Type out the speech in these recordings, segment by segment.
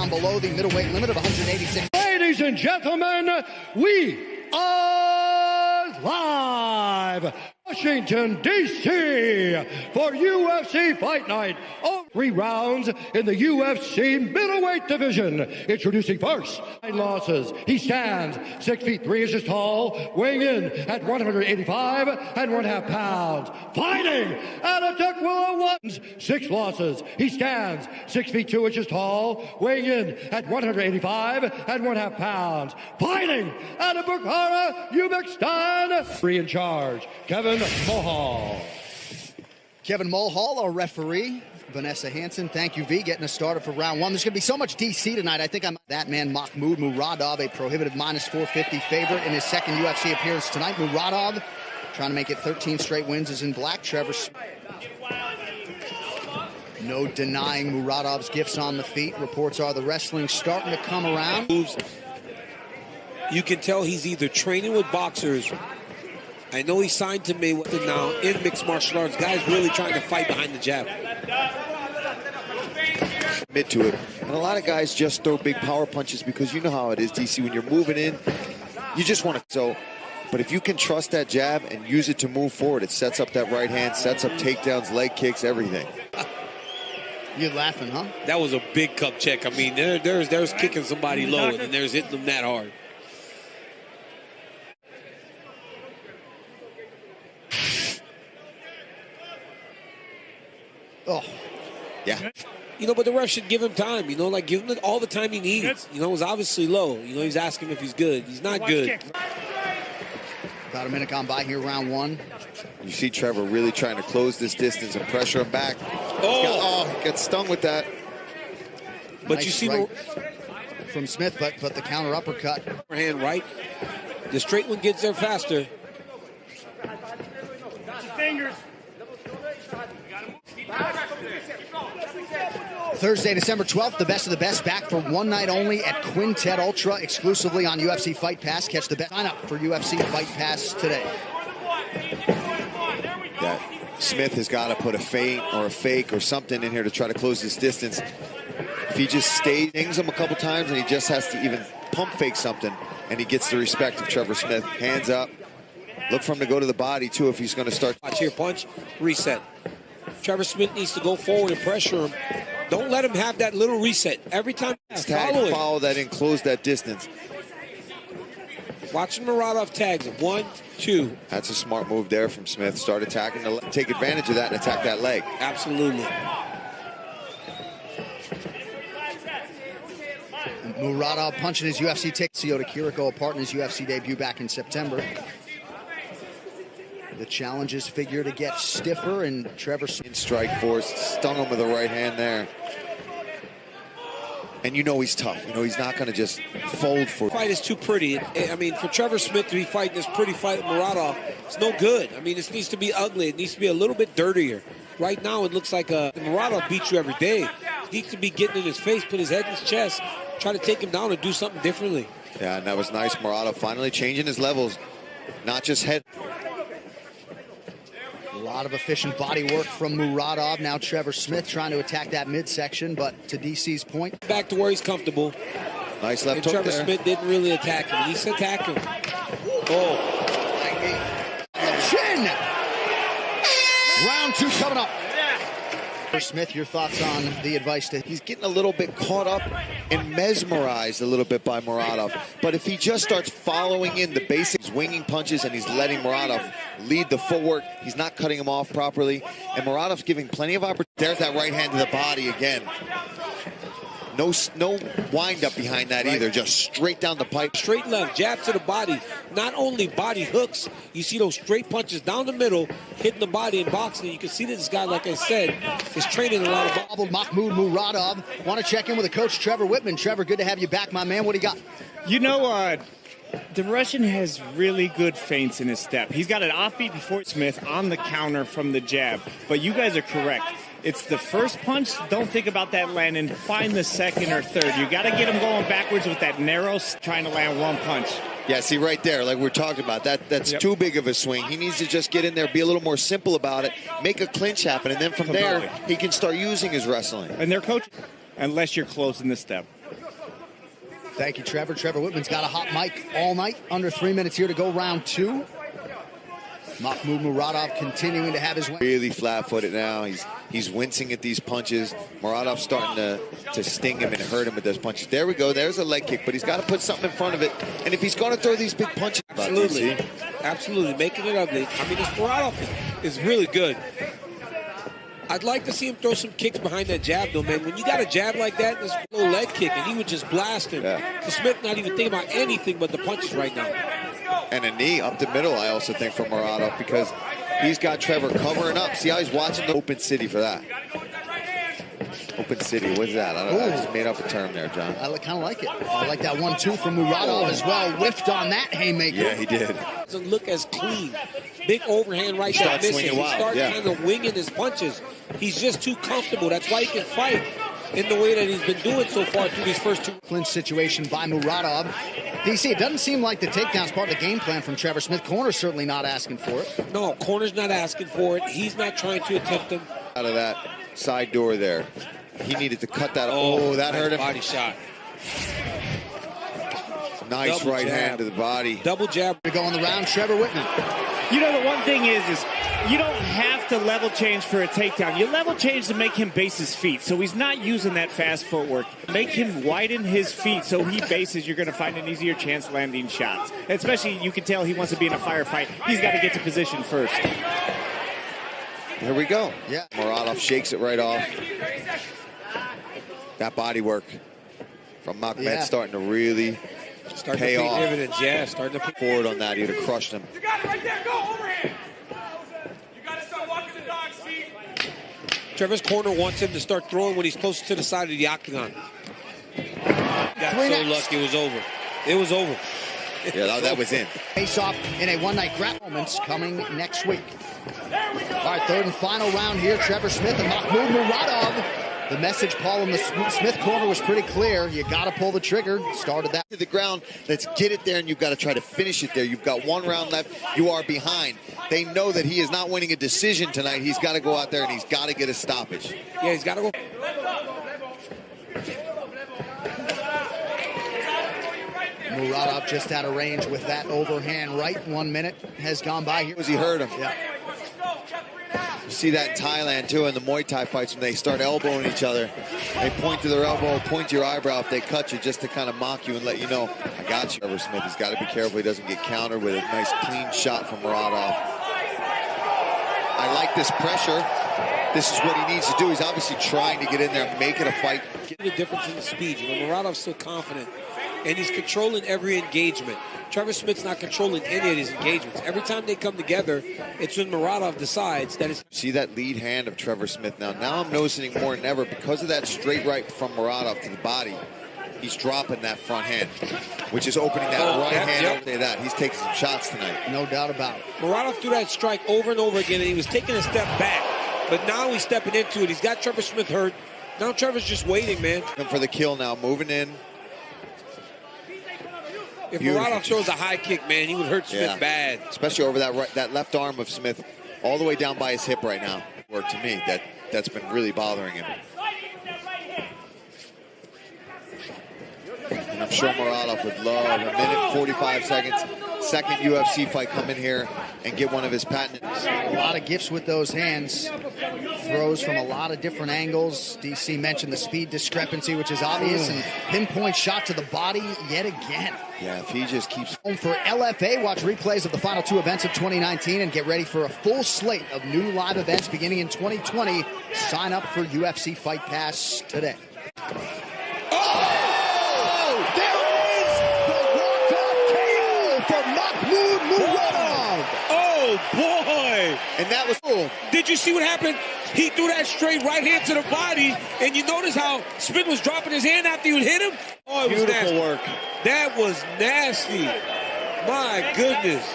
down below the middleweight limit of 186. Ladies and gentlemen, we are live, Washington, D.C. for UFC Fight Night. All 3 rounds in the UFC middleweight division. Introducing first, 9 losses. He stands 6 feet 3 inches tall, weighing in at 185 and 1/2 pounds. Fighting out of Tukwila, 6 losses. He stands 6 feet 2 inches tall, weighing in at 185 and 1/2 pounds. Fighting out of Bukhara, Uzbekistan. 3 in charge, Kevin Mulhall. Kevin Mulhall, our referee. Vanessa Hansen, thank you, V, getting us started for round 1. There's going to be so much DC tonight. I think I'm that man, Mahmud Murodov, a prohibitive -450 favorite in his second UFC appearance tonight. Murodov trying to make it 13 straight wins, is in black. Trevor Smit. No denying Murodov's gifts on the feet. Reports are the wrestling's starting to come around. You can tell he's either training with boxers. I know he signed to Mayweather now in mixed martial arts. Guys really trying to fight behind the jab. Admit to it. And a lot of guys just throw big power punches because you know how it is, DC. When you're moving in, you just want to. So, but if you can trust that jab and use it to move forward, it sets up that right hand, sets up takedowns, leg kicks, everything. You're laughing, huh? That was a big cup check. I mean, there's kicking somebody low, and then there's hitting them that hard. Oh, yeah. You know, but the ref should give him time. You know, like give him all the time he needs. You know, it was obviously low. You know, he's asking if he's good. He's not good. About a minute gone by here, round 1. You see Trevor really trying to close this distance and pressure him back. He gets stung with that. But nice you see right from Smith, but the counter uppercut. Hand right. The straight one gets there faster. Fingers. Thursday, December 12th, the best of the best back for one night only at Quintet Ultra, exclusively on UFC Fight Pass. Catch the best. Sign up for UFC Fight Pass today. Yeah. Smith has got to put a feint or a fake or something in here to try to close this distance. If he just stings him a couple times and he just has to even pump fake something, and he gets the respect of Trevor Smith. Hands up. Look for him to go to the body, too, if he's going to start. Watch here, punch, reset. Trevor Smith needs to go forward and pressure him. Don't let him have that little reset. Every time, follow that in, close that distance. Watching Murodov tags him. 1, 2. That's a smart move there from Smith. Start attacking, take advantage of that and attack that leg. Absolutely. Murodov punching his UFC ticket. Siota Kiriko apart in his UFC debut back in September. The challenges figure to get stiffer, and Trevor in strike force, stung him with the right hand there. And you know he's tough. You know he's not going to just fold for. The fight is too pretty. I mean, for Trevor Smith to be fighting this pretty fight with Murodov, it's no good. I mean, this needs to be ugly. It needs to be a little bit dirtier. Right now, it looks like Murodov beats you every day. He needs to be getting in his face, put his head in his chest, try to take him down and do something differently. Yeah, and that was nice. Murodov finally changing his levels, not just head. A lot of efficient body work from Murodov. Now Trevor Smith trying to attack that midsection, but to DC's point. Back to where he's comfortable. Nice left hook Trevor there. Smith didn't really attack him. He's attacking him. Oh. Chin! Round 2 coming up. Smith, your thoughts on the advice to... He's getting a little bit caught up and mesmerized a little bit by Murodov. But if he just starts following in the basics, winging punches, and he's letting Murodov lead the footwork, he's not cutting him off properly. And Murodov's giving plenty of opportunity. There's that right hand to the body again. No wind up behind that either, just straight down the pipe. Straight left, jab to the body. Not only body hooks, you see those straight punches down the middle, hitting the body in boxing. You can see that this guy, like I said, is training a lot of... Mahmud Murodov. Want to check in with the coach, Trevor Whitman. Trevor, good to have you back, my man. What do you got? You know, the Russian has really good feints in his step. He's got an offbeat before Smith on the counter from the jab. But you guys are correct. It's the first punch. Don't think about that landing. Find the second or third. You got to get him going backwards with that narrow, trying to land one punch. Yeah, see right there, like we're talking about, that's too big of a swing. He needs to just get in there, be a little more simple about it, make a clinch happen, and then from there, he can start using his wrestling. And their coach... unless you're closing the step. Thank you, Trevor. Trevor Whitman's got a hot mic all night. Under 3 minutes here to go, round 2. Mahmud Murodov continuing to have his way. Really flat-footed now. He's wincing at these punches. Muradov's starting to sting him and hurt him with those punches. There we go. There's a leg kick, but he's got to put something in front of it. And if he's going to throw these big punches, absolutely, absolutely, making it ugly. I mean, this Murodov is really good. I'd like to see him throw some kicks behind that jab, though, man. When you got a jab like that, this low leg kick, and he would just blast him. Yeah. So Smith not even thinking about anything but the punches right now. And a knee up the middle, I also think, from Murodov, because he's got Trevor covering up. See how he's watching the open city for that. Open city, what's that? I just made up a term there, John. I kind of like it. I like that 1-2 from Murodov as well. Whiffed on that haymaker. Yeah, he did. Doesn't look as clean. Big overhand right there missing. He starts kind of winging his punches. He's just too comfortable. That's why he can fight in the way that he's been doing so far through these first 2. Clinch situation by Murodov. DC, it doesn't seem like the takedown's part of the game plan from Trevor Smith. Corner's certainly not asking for it. No, corner's not asking for it. He's not trying to attempt him. Out of that side door there. He needed to cut that. Oh, that hurt him. Body shot. Nice Double right jab. hand to the body. Double jab. We go on the round, Trevor Whitman. You know, the one thing is you don't have to level change for a takedown. You level change to make him base his feet, so he's not using that fast footwork. Make him widen his feet so he bases. You're going to find an easier chance landing shots. Especially, you can tell he wants to be in a firefight. He's got to get to position first. Here we go. Yeah. Murodov shakes it right off. That body work from Mahmud starting to really pay off. Dividends, yeah, starting to put forward on that. He'd have crushed him. You got it right there. Go overhand. You got to start walking the dog, Steve. Trevor's corner wants him to start throwing when he's close to the side of the octagon. Got so lucky it was over. It was over. Yeah, that was in. Face off in a one-night grapple moments coming next week. All right, third and final round here. Trevor Smith and Mahmud Murodov. The message, Paul, in the Smith corner was pretty clear. You got to pull the trigger. Started that. To the ground, let's get it there, and you've got to try to finish it there. You've got 1 round left. You are behind. They know that he is not winning a decision tonight. He's got to go out there, and he's got to get a stoppage. Yeah, he's got to go. Murodov just out of range with that overhand right. 1 minute has gone by here. He hurt him. Yeah. You see that in Thailand, too, in the Muay Thai fights when they start elbowing each other. They point to their elbow, point to your eyebrow if they cut you, just to kind of mock you and let you know, I got you. Trevor Smith has got to be careful he doesn't get countered with a nice clean shot from Murodov. I like this pressure. This is what he needs to do. He's obviously trying to get in there and make it a fight. Get the difference in the speed. You know, Murodov's still confident, and he's controlling every engagement. Trevor Smith's not controlling any of his engagements. Every time they come together, it's when Murodov decides that it's... See that lead hand of Trevor Smith now. Now I'm noticing more than ever, because of that straight right from Murodov to the body, he's dropping that front hand, which is opening that hand over there. That he's taking some shots tonight. No doubt about it. Murodov threw that strike over and over again, and he was taking a step back. But now he's stepping into it. He's got Trevor Smith hurt. Now Trevor's just waiting, man. For the kill now, moving in. If Murodov throws a high kick, man, he would hurt Smith bad. Especially over that left arm of Smith, all the way down by his hip right now. Work to me, that's been really bothering him. And I'm sure Murodov would love a minute, 45 seconds, second UFC fight, come in here and get one of his patented. A lot of gifts with those hands. Throws from a lot of different angles. DC mentioned the speed discrepancy, which is obvious, and pinpoint shot to the body yet again. Yeah, if he just keeps... For LFA, watch replays of the final 2 events of 2019 and get ready for a full slate of new live events beginning in 2020. Sign up for UFC Fight Pass today. For Mahmud Murodov. Oh, boy. And that was cool. Did you see what happened? He threw that straight right hand to the body, and you notice how Smith was dropping his hand after you hit him? Oh, it was beautiful work. That was nasty. My goodness.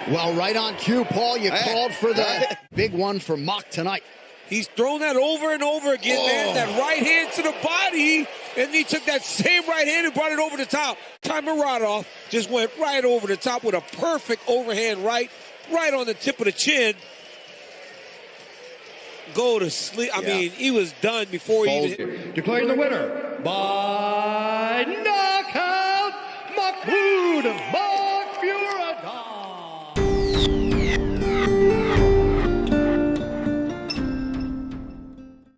Well, right on cue, Paul. You called for the big one for Mock tonight. He's thrown that over and over again, man. That right hand to the body, and he took that same right hand and brought it over the top. Murodov just went right over the top with a perfect overhand right on the tip of the chin. go to sleep. I mean, he was done before he even... Declaring the winner by knockout, Mahmud Murodovning.